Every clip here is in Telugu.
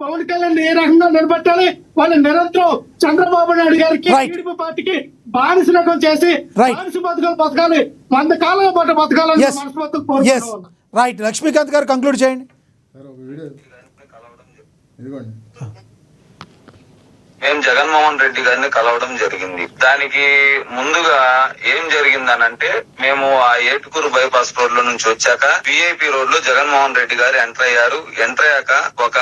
పవన్ కళ్యాణ్ ఏ రకంగా నిలబెట్టాలి, వాళ్ళు నిరంతరం చంద్రబాబు నాయుడు గారికి టీడీపీ పార్టీకి బానిసరకం చేసి బానిస బతుకాలు బతకాలి, 100 కాలాల పాటు బతకాలని మనస్ఫూర్తిగా. రైట్, లక్ష్మీకాంత్ గారు కంక్లూడ్ చేయండి. మేము జగన్మోహన్ రెడ్డి గారిని కలవడం జరిగింది. దానికి ముందుగా ఏం జరిగిందనంటే, మేము ఆ ఏటుకూరు బైపాస్ రోడ్ లో నుంచి వచ్చాక విఐపి రోడ్ లో జగన్మోహన్ రెడ్డి గారు ఎంటర్ అయ్యారు. ఎంటర్ అయ్యాక ఒక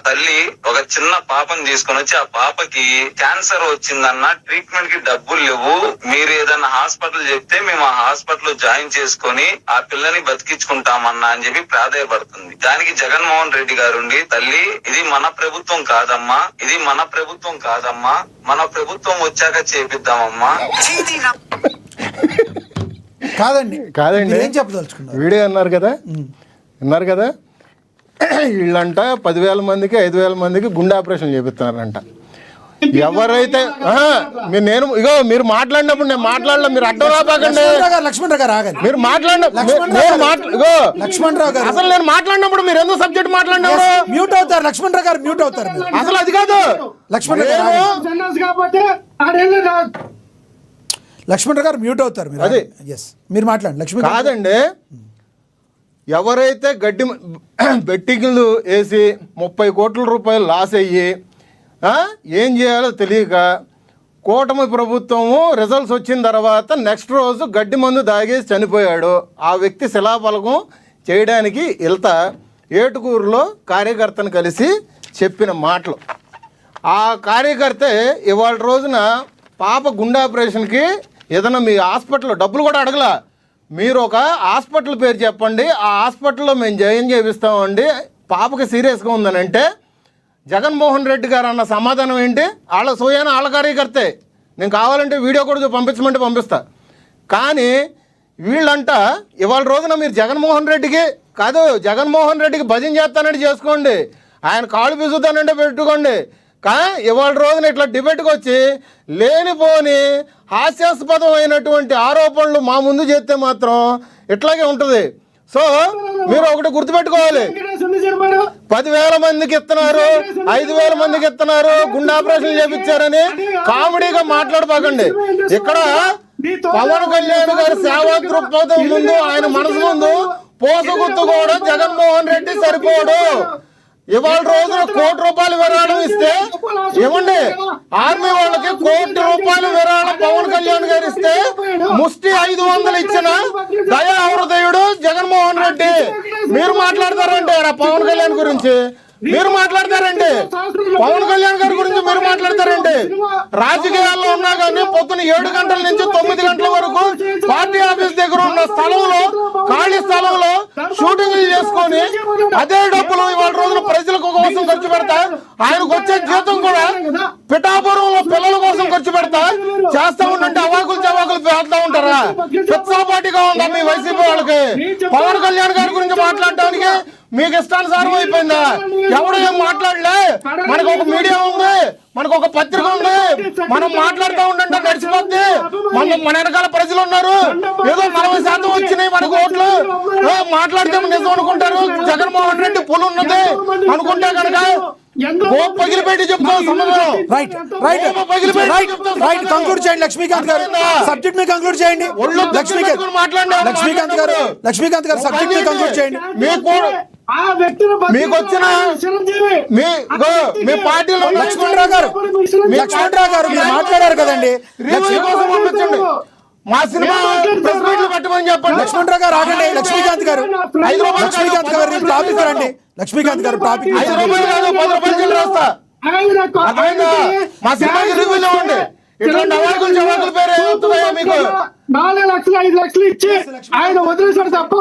తల్లి ఒక చిన్న పాపని తీసుకొని వచ్చి, ఆ పాపకి క్యాన్సర్ వచ్చిందన్న, ట్రీట్మెంట్ కి డబ్బులు లేవు, మీరు ఏదన్నా హాస్పిటల్ చెప్తే మేము ఆ హాస్పిటల్ జాయిన్ చేసుకొని ఆ పిల్లని బతికించుకుంటామన్నా అని చెప్పి ప్రాధాయపడుతుంది. దానికి జగన్మోహన్ రెడ్డి గారు ఉండి, తల్లి ఇది మన ప్రభుత్వం కాదమ్మా, ఇది మన ప్రభుత్వం కాదమ్మా, మన ప్రభుత్వం వచ్చాక చేపిద్దామమ్మా. కాదండి ఏం చెప్పదలుచుకున్నారు? వీడియో అన్నారు కదా వీళ్ళంట 10,000 మందికి 5,000 మందికి గుండె ఆపరేషన్ చేపిస్తున్నారంట. ఎవరైతే మీరు మాట్లాడినప్పుడు నేను మాట్లాడలే, మీరు అడ్డం రాబాకండి. లక్ష్మణరావు గారు ఆగండి. మీరు అసలు నేను మాట్లాడినప్పుడు మీరు ఎందుకు సబ్జెక్ట్ మాట్లాడినారు? మ్యూట్ అవుతారు లక్ష్మణరావు గారు, మ్యూట్ అవుతారు. అసలు అది కాదు లక్ష్మణరావు గారు మ్యూట్ అవుతారు. అది మీరు మాట్లాడండి. లక్ష్మణ్ కాదండి, ఎవరైతే బెట్టింగ్లు వేసి 30 కోట్ల రూపాయలు లాస్ అయ్యి ఏం చేయాలో తెలియక కూటమి ప్రభుత్వము రిజల్ట్స్ వచ్చిన తర్వాత నెక్స్ట్ రోజు గడ్డి మందు దాగేసి చనిపోయాడు. ఆ వ్యక్తి శిలాఫలకం చేయడానికి వెళ్తా ఏటుకూరులో కార్యకర్తను కలిసి చెప్పిన మాటలు. ఆ కార్యకర్త ఇవాళ రోజున పాప గుండె ఆపరేషన్కి ఏదైనా మీ హాస్పిటల్లో డబ్బులు కూడా అడగలా, మీరు ఒక హాస్పిటల్ పేరు చెప్పండి, ఆ హాస్పిటల్లో మేము జాయిన్ చేపిస్తామండి, పాపకి సీరియస్గా ఉందని అంటే జగన్మోహన్ రెడ్డి గారు అన్న సమాధానం ఏంటి? వాళ్ళ సోయాన వాళ్ళ కార్యకర్తే, నేను కావాలంటే వీడియో కూడా పంపించమంటే పంపిస్తా. కానీ వీళ్ళంట ఇవాళ రోజున మీరు జగన్మోహన్ రెడ్డికి భజన చేస్తానంటే చేసుకోండి, ఆయన కాళ్ళు పీసుతానంటే పెట్టుకోండి. కానీ ఇవాళ రోజున ఇట్లా డిబేట్కి వచ్చి లేనిపోని హాస్యాస్పదమైనటువంటి ఆరోపణలు మా ముందు చేస్తే మాత్రం ఇట్లాగే ఉంటుంది. సో మీరు ఒకటి గుర్తుపెట్టుకోవాలి, 10,000 మందికి ఇస్తున్నారు, 5,000 మందికి ఇస్తున్నారు, గుండె ఆపరేషన్ చేపించారని కామెడీగా మాట్లాడబాకండి. ఇక్కడ పవన్ కళ్యాణ్ గారి సేవా దృక్పథం ముందు, ఆయన మనసు ముందు పోసగుత్తు కూడా జగన్మోహన్ రెడ్డి సరిపోడు. ఇవాళ రోజున 1 కోటి రూపాయలు విరాళం ఇస్తే ఇవ్వండి, ఆర్మీ వాళ్ళకి 1 కోటి రూపాయలు విరాళం పవన్ కళ్యాణ్ గారు ఇస్తే ముష్టి 500 ఇచ్చిన దయా హృదయుడు జగన్మోహన్ రెడ్డి. మీరు మాట్లాడతారంటే పవన్ కళ్యాణ్ గురించి, మీరు మాట్లాడతారండి పవన్ కళ్యాణ్ గారి గురించి, మీరు మాట్లాడతారండి. రాజకీయాల్లో ఉన్నా కానీ పొద్దున 7 గంటల నుంచి 9 గంటల వరకు పార్టీ ఆఫీస్ దగ్గర ఉన్న స్థలంలో, ఖాళీ స్థలంలో షూటింగ్లు చేసుకొని అదే డబ్బులు ఇవాళ రోజున ప్రజల కోసం ఖర్చు పెడతా, ఆయనకు వచ్చే జీతం కూడా పిఠాపురంలో పిల్లల కోసం ఖర్చు పెడతా చేస్తా ఉండంటే అవాకులు చవాకులు పేస్తా ఉంటారా? పార్టీగా ఉందా మీ వైసీపీ వాళ్ళకి? పవన్ కళ్యాణ్ గారి గురించి మాట్లాడటానికి మీకు ఇష్టానుసారం అయిపోయిందా? ఎవడు ఏం మాట్లాడలే, మనకు ఒక మీడియా ఉంది, మనకు ఒక పత్రిక ఉంది, మనం మాట్లాడుతూ ఉండంటే నడిచిపోద్ది. మన వెనకాల ప్రజలు ఉన్నారు, ఏదో 40% వచ్చినాయి మనకు ఓట్లు, మాట్లాడితే నిజం అనుకుంటారు. జగన్మోహన్ రెడ్డి పులు ఉన్నది అనుకుంటే కనుక పగిలిపెట్టి చెప్తాం. కంక్లూడ్ చేయండి లక్ష్మీకాంత్ గారు, సబ్జెక్ట్ మీద కంక్లూడ్ చేయండి. లక్ష్మీకాంత్ గారు సబ్జెక్ట్ మీద కంక్లూడ్ చేయండి. మీకు వచ్చిన మీ పార్టీలో లక్ష్మణరావు గారు మీరు మాట్లాడారు కదండి, పంపించండి. మా సినిమా పెట్టమని చెప్పండి. లక్ష్మణరావు గారు ఆగండి. లక్ష్మీకాంత్ గారు టాపిక్ రండి. లక్ష్మీకాంత్ గారు టాపిక్ 5 రూపాయలు కాదు 10 రూపాయలు రాస్తా. మా సినిమాకి రివ్యూలో ఉండి ఇట్లాంటి అవాకులు చవాకుల పేరు మీకు 4 లక్షలు 5 లక్షలు ఇచ్చి ఆయన వదిలేశాడు తప్ప